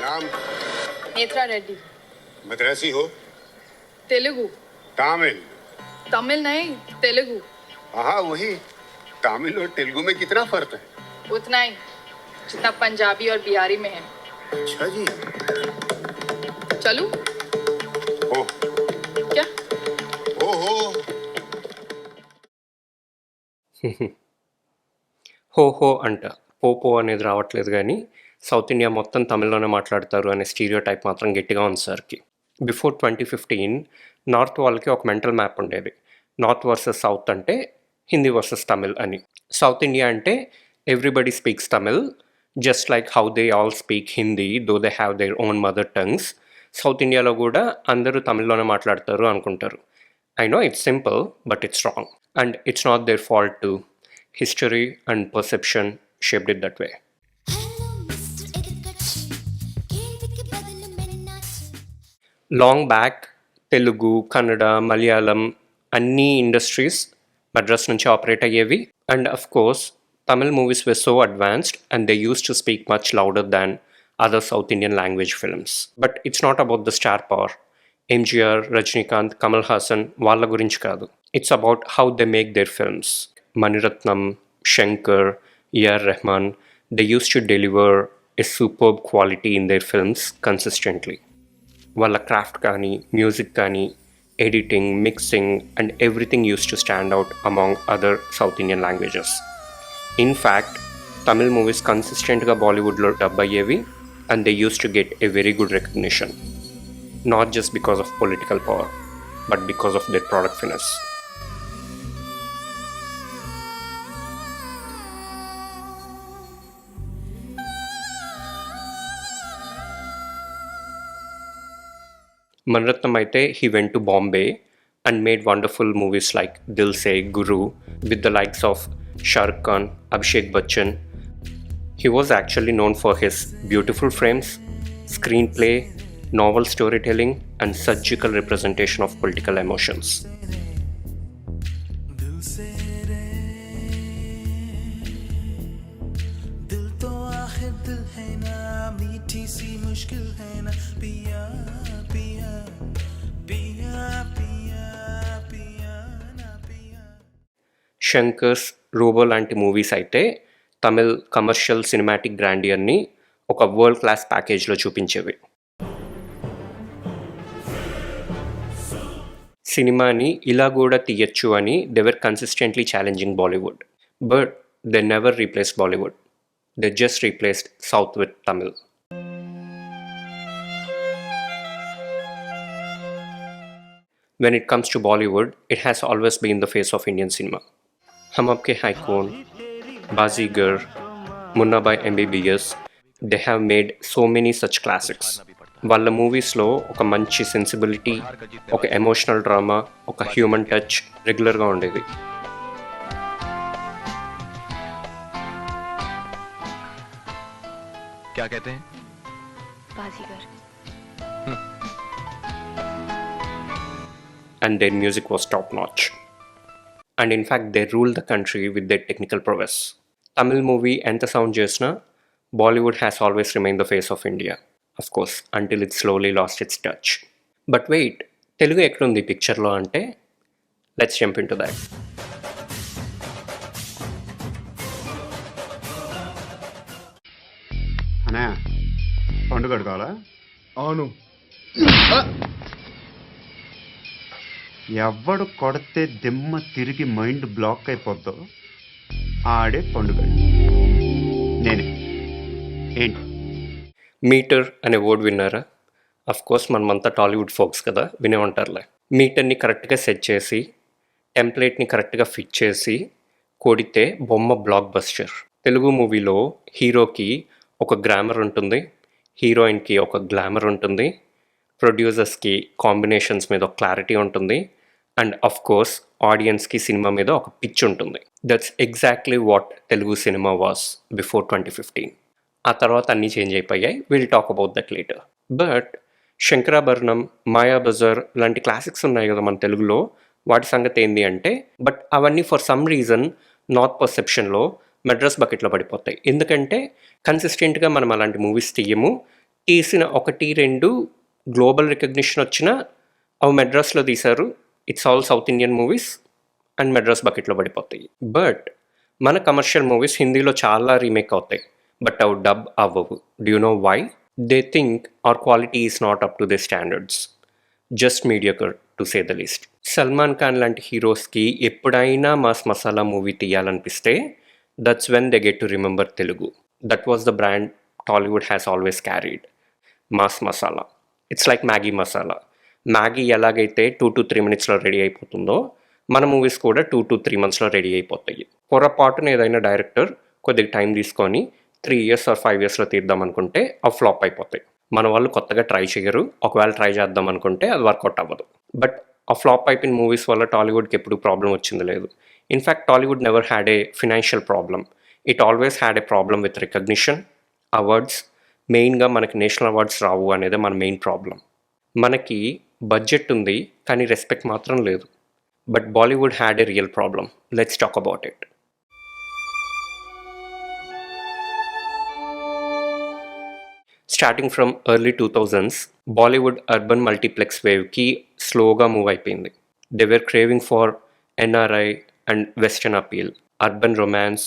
नाम? नेत्रा रेड्डी। मद्रासी हो? तेलुगु। तमिल? तमिल नहीं, तेलुगु। हाँ वही, तमिल और तेलुगु में कितना फर्क है? उतना ही जितना पंजाबी और बिहारी में है। अच्छा जी। चलूं? हो क्या? हो హో హో అంట పోపో అనేది రావట్లేదు కానీ సౌత్ ఇండియా మొత్తం తమిళ్లోనే మాట్లాడతారు అనే స్టీరియో టైప్ మాత్రం గట్టిగా ఉంది సార్కి. బిఫోర్ 2015 నార్త్ వాళ్ళకి ఒక మెంటల్ మ్యాప్ ఉండేది. నార్త్ వర్సెస్ సౌత్ అంటే హిందీ వర్సెస్ తమిళ్ అని. సౌత్ ఇండియా అంటే everybody speaks Tamil just like how they all speak Hindi though they have their own mother tongues. South ఇండియాలో కూడా అందరూ తమిళ్లోనే మాట్లాడతారు అనుకుంటారు. I know it's simple, but it's wrong. And it's not their fault too. History and perception shaped it that way. Long back, Telugu, Kannada, Malayalam, అన్ని industries Madras నుంచి operate అయ్యేవి. And of course Tamil movies were so advanced and they used to speak much louder than other South Indian language films. But it's not about the star power. MGR, Rajinikanth, Kamal Haasan వాళ్ళ గురించి కాదు. It's about how they make their films. Mani Ratnam, Shankar, AR Rahman, they used to deliver a superb quality in their films consistently. వాళ్ళ craft కానీ, music కానీ, editing, mixing and everything used to stand out among other south Indian languages. In fact Tamil movies కన్సిస్టెంట్గా బాలీవుడ్లో dub అయ్యేవి and they used to get a very good recognition. Not just because of political power, but because of their product finesse. Maniratnam aithe he went to Bombay and made wonderful movies like Dil Se, Guru with the likes of Shah Rukh Khan, Abhishek Bachchan. He was actually known for his beautiful frames, screenplay, novel storytelling and surgical representation of political emotions. Shankar's, Robo లాంటి movies అయితే Tamil commercial cinematic గ్రాండియర్ని ఒక world class ప్యాకేజ్లో చూపించేవి. సినిమాని ఇలా కూడా తీయచ్చు అని they were consistently challenging Bollywood. But they never replaced Bollywood. They just replaced south with Tamil. When it comes to Bollywood, it has always been the face of Indian cinema. Hum Aapke Hai Kaun, Bazigar, Munna Bhai MBBS, they have made so many such classics. వాళ్ళ మూవీస్లో ఒక మంచి sensibility, ఒక emotional drama, ఒక human touch రెగ్యులర్గా ఉండేది. क्या कहते हैं? बाजीगर. And their music was top notch. And in fact they ruled the country with their technical prowess. Tamil movie ఎంత సౌండ్ చేసినా Bollywood has always remained the face of India. Of course, until it slowly lost its touch. But wait, Telugu ekkundi picture lo ante? Let's jump into that. అన్నయ్య పండు కడుకోవాలా? అవును. ఎవడు కొడితే దిమ్మ తిరిగి mind block అయిపోద్దో ఆడే పండుగ. నేనే. ఏంటి మీటర్ అనే వర్డ్ విన్నారా? అఫ్ కోర్స్ మనమంతా టాలీవుడ్ ఫోక్స్ కదా, వినే ఉంటారులే. మీటర్ని కరెక్ట్గా సెట్ చేసి టెంప్లెట్ని కరెక్ట్గా ఫిట్ చేసి కొడితే బొమ్మ బ్లాక్ బస్టర్. తెలుగు మూవీలో హీరోకి ఒక గ్రామర్ ఉంటుంది, హీరోయిన్కి ఒక గ్లామర్ ఉంటుంది, ప్రొడ్యూసర్స్కి కాంబినేషన్స్ మీద ఒక క్లారిటీ ఉంటుంది, అండ్ అఫ్ కోర్స్ ఆడియన్స్కి సినిమా మీద ఒక పిచ్ ఉంటుంది. That's exactly what Telugu cinema was before 2015. ఆ తర్వాత అన్నీ చేంజ్ అయిపోయాయి. Will talk about that later. But Sankarabharanam, Mayabazar లాంటి క్లాసిక్స్ ఉన్నాయి కదా మన తెలుగులో, వాటి సంగతి ఏంది అంటే, బట్ అవన్నీ ఫర్ సమ్ రీజన్ నార్త్ పర్సెప్షన్లో మెడ్రాస్ బకెట్లో పడిపోతాయి. ఎందుకంటే కన్సిస్టెంట్గా మనం అలాంటి మూవీస్ తీయము, తీసిన 1, 2 గ్లోబల్ రికగ్నిషన్ వచ్చినా అవి మెడ్రాస్లో తీశారు. It's all south Indian movies and Madras బకెట్లో పడిపోతాయి. బట్ మన కమర్షియల్ మూవీస్ హిందీలో చాలా రీమేక్ అవుతాయి, బట్ అవి డబ్ అవ్వవు. Do you know why? They think our quality is not up to they standards, just mediocre to say the least. Salman Khan లాంటి హీరోస్కి ఎప్పుడైనా మాస్ మసాలా మూవీ తీయాలనిపిస్తే that's when they get to remember Telugu. That was the brand Tollywood has always carried. Mass masala, it's like Maggi masala. Maggi ఎలాగైతే 2 to 3 మినిట్స్లో ready అయిపోతుందో మన movies కూడా 2 to 3 మంత్స్లో రెడీ అయిపోతాయి. పొరపాటున ఏదైనా డైరెక్టర్ కొద్దిగా టైం తీసుకొని 3 years or 5 yearsలో తీద్దాం అనుకుంటే అవి ఫ్లాప్ అయిపోతాయి. మన వాళ్ళు కొత్తగా ట్రై చేయరు. ఒకవేళ ట్రై చేద్దాం అనుకుంటే అది వర్కౌట్ అవ్వదు. బట్ ఆ ఫ్లాప్ అయిపోయిన మూవీస్ వల్ల టాలీవుడ్కి ఎప్పుడు ప్రాబ్లం వచ్చింది లేదు. In fact Tollywood never had a financial problem. It always had a problem with recognition, awards. మెయిన్గా మనకి నేషనల్ అవార్డ్స్ రావు అనేది మన మెయిన్ ప్రాబ్లం. మనకి బడ్జెట్ ఉంది కానీ రెస్పెక్ట్ మాత్రం లేదు. But Bollywood had a real problem. Let's talk about it. Starting from early 2000s, Bollywood urban multiplex వేవ్కి స్లోగా మూవ్ అయిపోయింది. They were craving for NRI and western appeal, urban romance,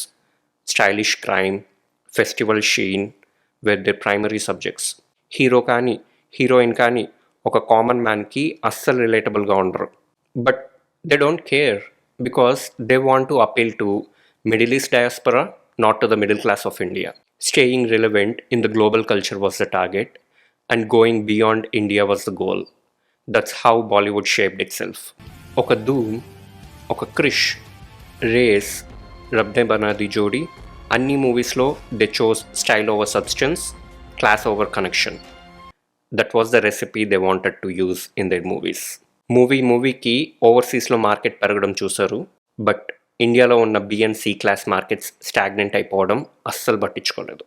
stylish crime, festival sheen were they primary subjects. Hero కానీ heroine కానీ ఒక common మ్యాన్కి అస్సలు రిలేటబుల్గా ఉండరు. But they don't care because they want to appeal to Middle East diaspora, not to the middle class of India. Staying relevant in the global culture was the target and going beyond India was the goal. That's how Bollywood shaped it self. ఒక ధూమ్, ఒక Krish, race, రబ్నే Banadi జోడీ, అన్ని మూవీస్లో they chose style over substance, class over connection. That was the recipe they wanted to use in their movies. మూవీకి ఓవర్సీస్లో market పెరగడం చూశారు, but ఇండియాలో ఉన్న బిఎన్సి క్లాస్ మార్కెట్స్ స్టాగ్నెంట్ అయిపోవడం అస్సలు పట్టించుకోలేదు.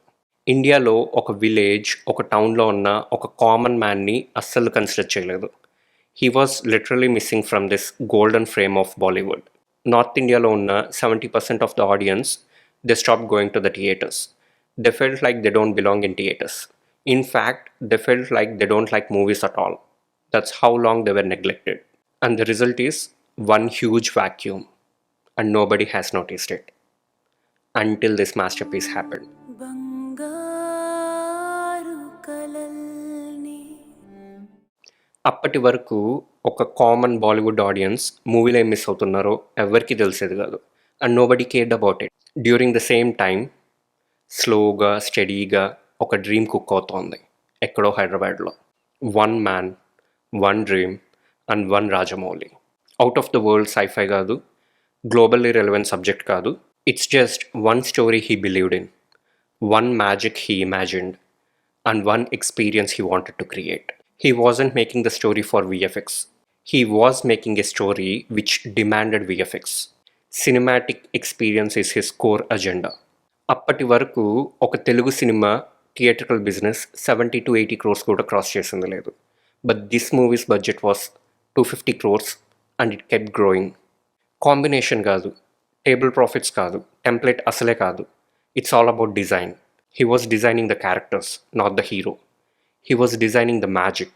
ఇండియాలో ఒక విలేజ్, ఒక టౌన్లో ఉన్న ఒక కామన్ మ్యాన్ని అస్సలు కన్సిడర్ చేయలేదు. He was literally missing from this golden frame of Bollywood. North ఇండియాలో ఉన్న 70% of the audience, they stopped going to the theaters. They felt like they don't belong in theaters. In fact, they felt like they don't like movies at all. That's how long they were neglected. And the result is one huge vacuum. And nobody has noticed it. Until this masterpiece happened. అప్పటి వరకు ఒక common Bollywood audience మూవీలో ఏం miss అవుతున్నారో ఎవరికి తెలిసేది కాదు. And nobody cared about it. During the same time స్లోగా స్టడీగా ఒక డ్రీమ్ కుక్ అవుతోంది ఎక్కడో హైదరాబాద్లో. 1 man, 1 dream and 1 Rajamouli. Out of the world sci-fi కాదు, గ్లోబల్లీ రెలవెంట్ సబ్జెక్ట్ కాదు. It's just 1 story he believed in, 1 magic he imagined and 1 experience he wanted to create. He wasn't making the story for VFX. He was making a story which demanded VFX. Cinematic experience is his core agenda. అప్పటి వరకు ఒక Telugu cinema theatrical business 70 to 80 crores కూడా cross చేసింది లేదు. But this movies budget was 250 crores and it kept growing. Combination కాదు, table profits కాదు, template అసలే కాదు. It's all about design. He was designing the characters, not the hero. He was designing the magic,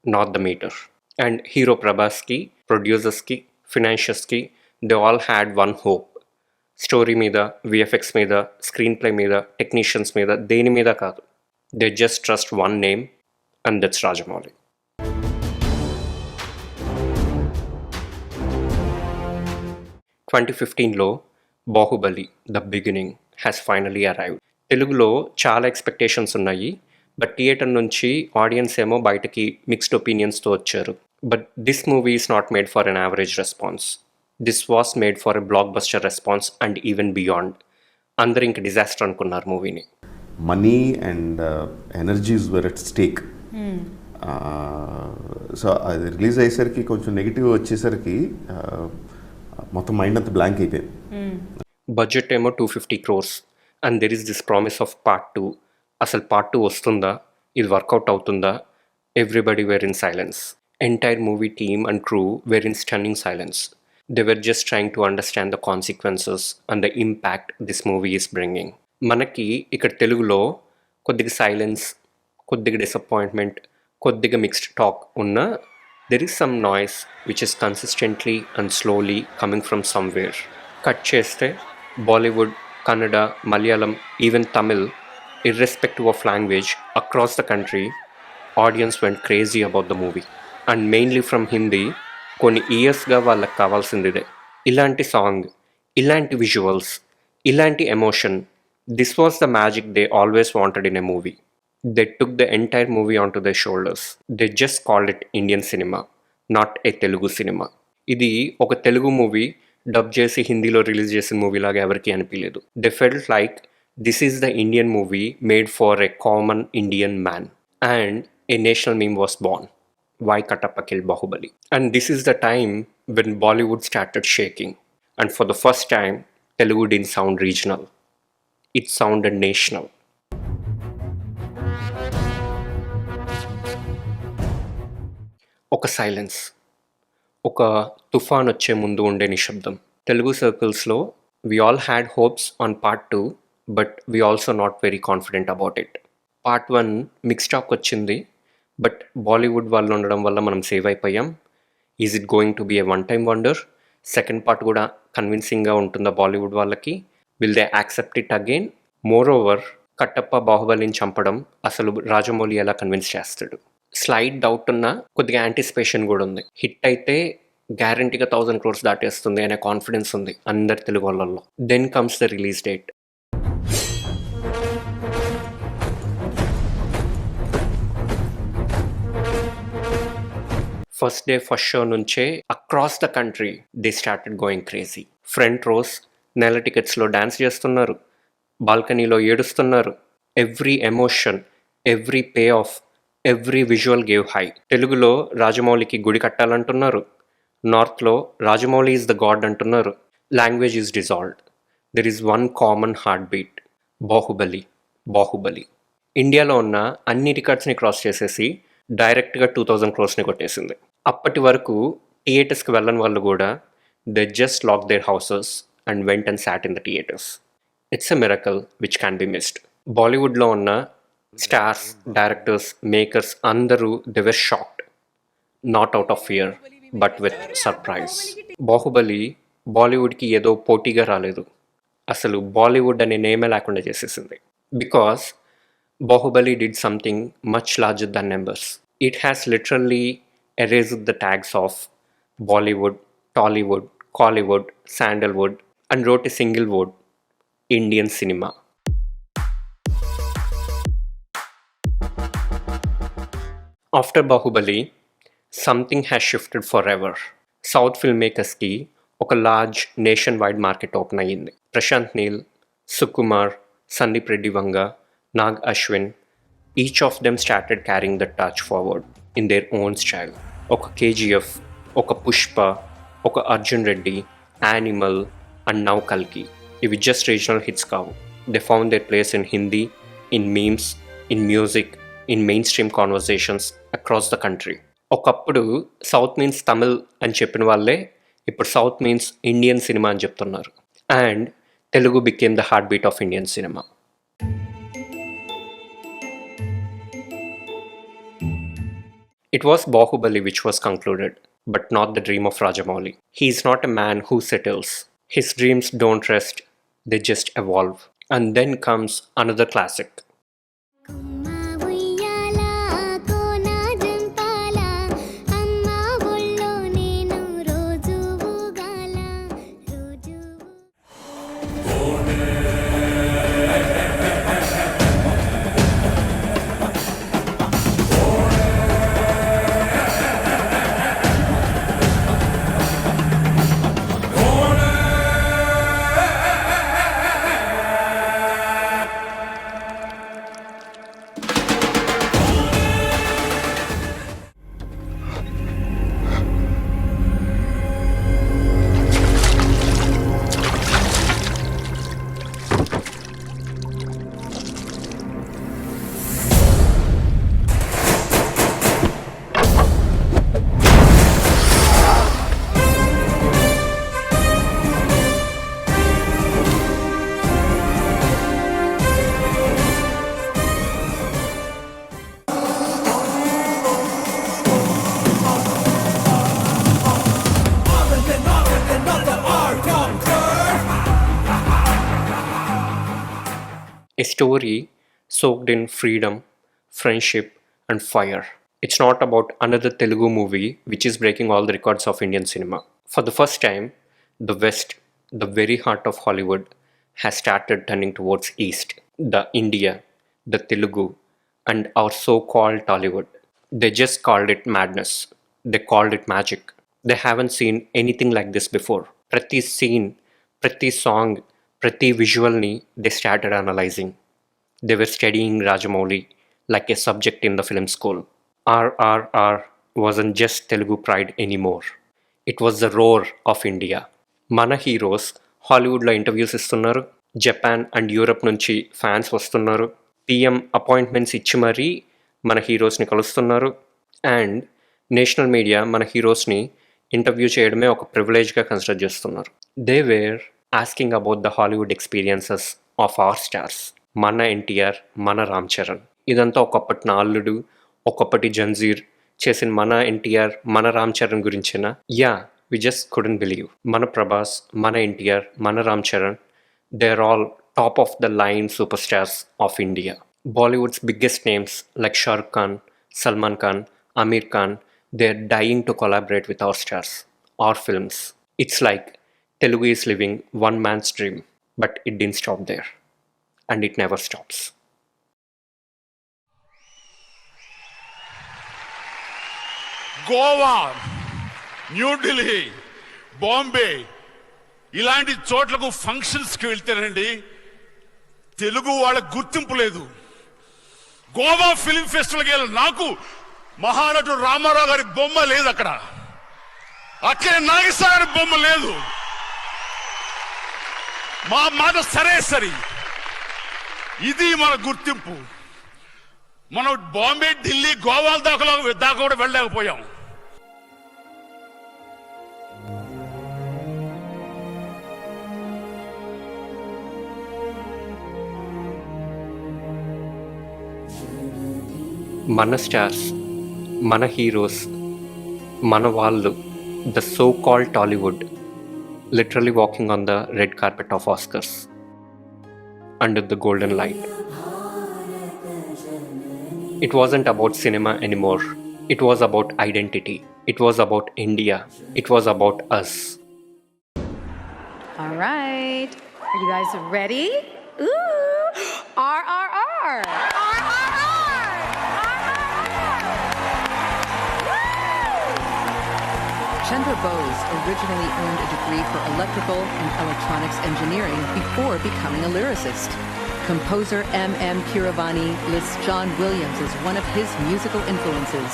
not the meter. And hero Prabhaski, producers ki, financiers ki, they all had one hope. Story meeda, VFX meeda, screenplay meeda, technicians meeda, deni meeda kaadu. They just trust one name, and that's Rajamouli. In 2015 Baahubali the beginning has finally arrived. తెలుగులో చాలా expectations ఉన్నాయి, but theatre నుంచి audience ఏమో బయటకి mixed ఒపీనియన్స్తో వచ్చారు. But this movie is not made for an average response. This was made for a block buster response and even beyond. అందరూ ఇంక disaster అనుకున్నారు మూవీని. Money and energies were at stake. So అది release అయ్యేసరికి కొంచెం negative వచ్చేసరికి మొత్తం mind అంతా బ్లాంక్ అయిపోయింది. బడ్జెట్ ఏమో 250 crores and there is this promise of part 2. అసలు పార్ట్ 2 వస్తుందా, ఇది వర్కౌట్ అవుతుందా? Everybody were in silence. Entire movie team and crew were in stunning silence. They were just trying to understand the consequences and the impact this movie is bringing. మనకి ఇక్కడ తెలుగులో కొద్దిగా silence, కొద్దిగా disappointment, కొద్దిగా mixed talk ఉన్న there is some noise which is consistently and slowly coming from somewhere. Cut చేస్తే Bollywood, Kannada, Malayalam, even Tamil, irrespective of language, across the country, audience went crazy about the movie. And mainly from Hindi, కొన్ని ఇయర్స్గా వాళ్ళకి కావాల్సింది ఇదే. ఇలాంటి song, ఇలాంటి visuals, ఇలాంటి emotion, this was the magic they always wanted in a movie. They took the entire movie on to the shoulders. They just called it Indian cinema, not a Telugu cinema. ఇది ఒక Telugu movie dub చేసి హిందీలో release చేసిన movie లాగా ఎవరికి అనిపించలేదు. They felt like this is the Indian movie made for a common Indian man, and a national meme was born. Why Kattappa killed Bahubali? And this is the time when Bollywood started shaking, and for the first time Telugu didn't sound regional, it sounded national. ఒక silence, ఒక తుఫాన్ వచ్చే ముందు ఉండే నిశ్శబ్దం. తెలుగు సర్కిల్స్లో we all had hopes on part 2, but we also not very confident about it. Part 1 mix talk వచ్చింది, but Bollywood వాళ్ళు ఉండడం వల్ల మనం సేవ్ అయిపోయాం. Is it going to be a one time wonder? Second part కూడా కన్విన్సింగ్గా ఉంటుందా బాలీవుడ్ వాళ్ళకి? Will they accept it again? Moreover, Kattappa బాహుబలిని చంపడం అసలు రాజమౌళి ఎలా కన్విన్స్ చేస్తాడు? స్లైడ్ డౌట్ ఉన్న, కొద్దిగా యాంటిసిపేషన్ కూడా ఉంది. హిట్ అయితే గ్యారంటీగా 1000 crores దాటేస్తుంది అనే కాన్ఫిడెన్స్ ఉంది అందరి తెలుగు వాళ్ళల్లో. Then comes the release date. First day first show నుంచే across the country they started going crazy. Front rows నెల టికెట్స్లో డ్యాన్స్ చేస్తున్నారు, బాల్కనీలో ఏడుస్తున్నారు. Every emotion, every payoff, every visual gave high. తెలుగులో రాజమౌళికి గుడి కట్టాలంటున్నారు, నార్త్లో రాజమౌళి ఈజ్ ద గాడ్ అంటున్నారు. Language is dissolved. There is one common heartbeat, Baahubali, Baahubali. ఇండియాలో ఉన్న అన్ని రికార్డ్స్ని క్రాస్ చేసేసి డైరెక్ట్గా 2000 crores కొట్టేసింది. అప్పటి వరకు థియేటర్స్కి వెళ్ళని వాళ్ళు కూడా they just lock their houses and went and sat in the theatres. It's a miracle which can be missed. బాలీవుడ్లో ఉన్న స్టార్స్, డైరెక్టర్స్, మేకర్స్ అందరూ they were shocked, not out of fear but with surprise. Baahubali బాలీవుడ్కి ఏదో పోటీగా రాలేదు, అసలు బాలీవుడ్ అనే నేమే లేకుండా చేసేసింది. Because Bahubali did something much larger than numbers. It has literally erased the tags of Bollywood, Tollywood, Collywood, Sandalwood and wrote a single word, Indian cinema. After Bahubali, something has shifted forever. South filmmakers ki oka large nationwide market open ayindi. Prashant Neel, Sukumar, Sandeep Reddy Vanga, Nag Ashwin, each of them started carrying the torch forward in their own style. Oka KGF, oka Pushpa, oka Arjun Reddy, Animal, and now Kalki. Ivi just regional hits kavu. They found their place in Hindi, in memes, in music, in mainstream conversations across the country. ఒకప్పుడు south means Tamil అని చెప్పిన వాళ్ళే ఇప్పుడు south means Indian cinema అని చెప్తున్నారు. And Telugu became the heart beat of Indian cinema. It was Bahubali which was concluded, but not the dream of Rajamouli. He is not a man who settles. His dreams don't rest, they just evolve. And then comes another classic. story soaked in freedom, friendship, and fire. It's not about another Telugu movie which is breaking all the records of Indian cinema. For the first time, the West, the very heart of Hollywood, has started turning towards East, the India, the Telugu, and our so-called Tollywood. They just called it madness. They called it magic. They haven't seen anything like this before. Prati scene, Prati song, Prati visualni they started analyzing. They were studying Rajamouli like a subject in the film school. RRR wasn't just Telugu pride anymore. It was the roar of India. మన heroes హాలీవుడ్లో interviews ఇస్తున్నారు, Japan and Europe నుంచి fans వస్తున్నారు, PM appointments ఇచ్చి మరీ మన హీరోస్ని కలుస్తున్నారు, and national media మన హీరోస్ని ఇంటర్వ్యూ చేయడమే ఒక ప్రివిలేజ్గా కన్సిడర్ చేస్తున్నారు. They were asking about the Hollywood experiences of our stars. మన ఎన్టీఆర్, మన రామ్ చరణ్, ఇదంతా ఒకప్పటి నా అల్లుడు, ఒకప్పటి జంజీర్ చేసిన మన ఎన్టీఆర్, మన రామ్ చరణ్ గురించేనా? Yeah, we just couldn't believe. Mana Prabhas, Mana NTR, Mana Ram Charan, they're all top of the line superstars of India. Bollywood's biggest names like Shah Rukh Khan, Salman Khan, Amir Khan, they're dying to collaborate with our stars, our films. It's like Telugu is living one man's dream, but it didn't stop there. And it never stops. Goa, New Delhi, Bombay ఇలాంటి చోట్లకు ఫంక్షన్స్కి వెళ్తేనండి తెలుగు వాళ్ళకి గుర్తింపు లేదు. Goa film ఫెస్టివల్కి వెళ్ళి నాకు మహానటుడు రామారావు గారి బొమ్మ లేదు, అక్కడ అక్కడే నాగేశ్వర గారి బొమ్మ లేదు. మా మాట సరే సరి, ఇది మన గుర్తింపు. మనం బాంబే, ఢిల్లీ, గోవా దాకా కూడా వెళ్ళలేకపోయాం. మన స్టార్స్, మన హీరోస్, మన వాళ్ళు, the so called Tollywood, literally walking on the red carpet of Oscars under the golden light. It wasn't about cinema anymore. It was about identity. It was about India. It was about us. All right. Are you guys ready? Ooh! RRR! Chandra Bose originally earned a degree for electrical and electronics engineering before becoming a lyricist. Composer M.M. Keeravani lists John Williams as one of his musical influences.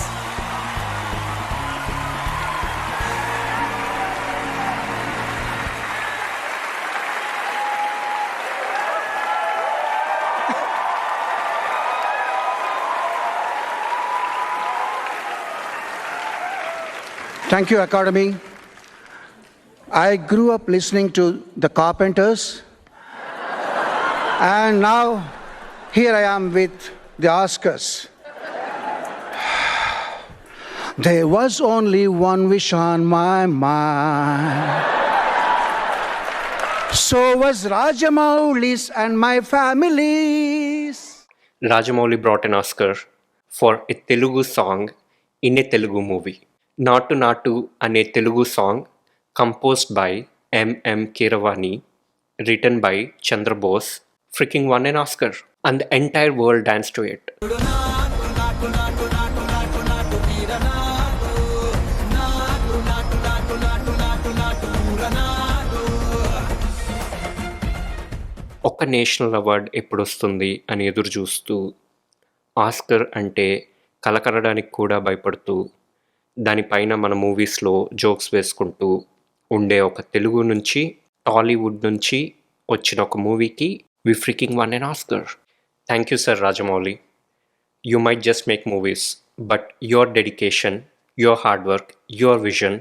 Thank you, Academy. I grew up listening to the Carpenters, and now here I am with the Oscars. There was only one wish on my mind. So was Rajamouli's and my family's. Rajamouli brought an Oscar for a Telugu song in a Telugu movie. Natu Natu ane Telugu song composed by M.M. Keeravani, written by Chandra Bose, freaking won an Oscar, and the entire world danced to it. ఒక national award ఎప్పుడు వస్తుంది అని ఎదురు చూస్తూ, Oscar అంటే కలకనడానికి కూడా భయపడుతూ, దానిపైన మన మూవీస్లో జోక్స్ వేసుకుంటూ ఉండే ఒక తెలుగు నుంచి, టాలీవుడ్ నుంచి వచ్చిన ఒక మూవీకి we freaking won an Oscar. Thank you sir Rajamouli. You might just make movies, but your dedication, your hard work, your vision,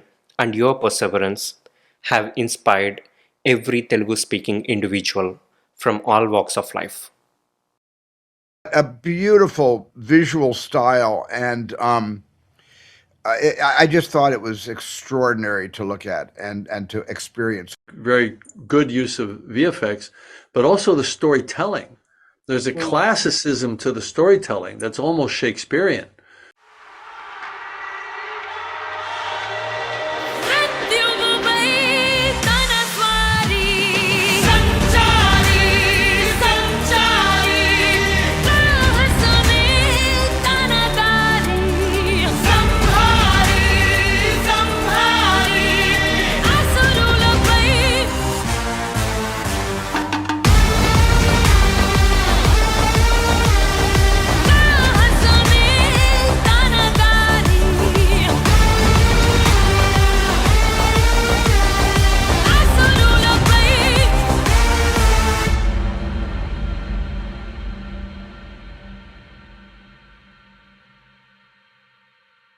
and your perseverance have inspired every Telugu-speaking individual from all walks of life. A beautiful visual style, and I just thought it was extraordinary to look at and to experience. Very good use of VFX, but also the storytelling. There's a classicism to the storytelling that's almost Shakespearean.